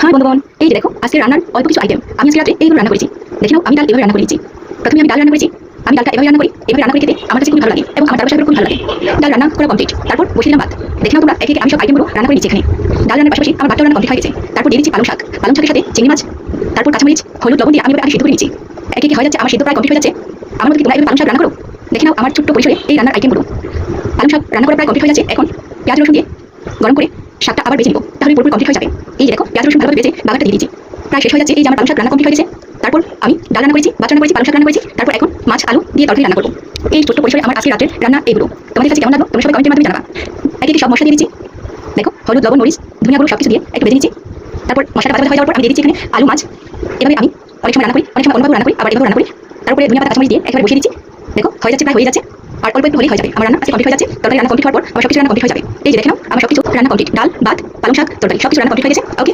High বন্ধুগণ, এই যে দেখো আজকে রান্নার অল্প কিছু আইটেম আমি আজকে রাতে এইগুলো রান্না করেছি। দেখে নাও, আমি ডাল এভাবে রান্না করে দিচ্ছি। প্রথমে আমি ডাল রান্না করেছি। আমি ডালটা এভাবে রান্না করি, এভাবে রান্না করে খেতে আমার কাছে খুব ভালো লাগে এবং আমার চারপাশে খুব ভালো লাগে। ডাল রান্না করা কমপ্লিট, তারপর বসিয়ে দিলাম ভাত। দেখে নাও তোমরা, একে একে আমি সব আইটেমগুলো রান্না করে দিচ্ছি এখানে। ডাল রান্নার পাশাপাশি আমার ভাতটাও রান্না কমপ্লিট হয়ে গেছে। তারপর দিয়ে দিচ্ছি পালং শাক, পালং শাকের সাথে চিংড়ি মাছ, তারপর কাঁচামরিচ, হলুদ, লবণ দিয়ে আমি এবার আগে সিদ্ধ করে নিচ্ছি। একে একে হয়ে যাচ্ছে, আমার সিদ্ধ প্রায় কমপ্লিট হয়ে যাচ্ছে। আমার মধ্যে তোমরা এভাবে পালং শাক রান্না করো। দেখে নাও আমার ছোট্ট পরিসরে এই রান্নার আইটেমগুলো। পালং শাক রান্না করা প্রায় কমপ্লিট হয়ে যাচ্ছে। এখন পেঁয়াজ রসুন দিয়ে গরম করে শাকটা আবার বেজে নিব, তাহলে পুরোপুরি কমপ্লিট হয়ে যাবে। এই যে দেখো পেঁয়াজ রসুন ভালোভাবে বেজে বাগারটা দিয়ে দিচ্ছি। প্রায় শেষ হয়ে যাচ্ছে। এই যে আমার পালং শাক রান্না কমপ্লিট হয়ে গেছে। তারপর আমি ডাল রান্না করেছি, ভাত রান্না করেছি, পালং শাক রান্না করেছি, তারপর এখন মাছ আলু দিয়ে তরকারি রান্না করবো। এই ছোট্ট পরিসরে আমার আজকে রাতের রান্না এগুলো। তোমাদের কাছে কেমন লাগলো তোমরা সবাই কমেন্টের মাধ্যমে জানাবা। একে একে সব মশলা দিয়ে দিচ্ছি। দেখো হলুদ, লবণ, মরিচ, ধনিয়া গুঁড়ো সবকিছু দিয়ে একটু বেজে নিচ্ছি। তারপর মশলাটা ভাজা হয়ে যাওয়ার পর আমি দিয়ে দিচ্ছি এখানে আলু, মাছ। এভাবে আমি অনেক সময় রান্না করি, অনেক সময় অন্যভাবে রান্না করি, আবার এভাবে রান্না করি। তারপরে ধনিয়া পাতা, কাঁচামরিচ দিয়ে একেবারে বসিয়ে দিচ্ছি। দেখো হয়ে যাচ্ছে, প্রায় হয়ে যাচ্ছে। আর অল্প একটু হলেই হয়ে যাবে। আমার রান্না আজকে কমপ্লিট হয়ে যাচ্ছে। তরকারি রান্না কমপ্লিট হওয়ার পর আমার সবকিছু রান্না কমপ্লিট হয়ে যাবে। এই যে দেখে নাও আমার সবকিছু রান্না কমপ্লিট। ডাল, ভাত, পালং শাক, তরকারি সবকিছু রান্না কমপ্লিট হয়ে গেছে। ওকে।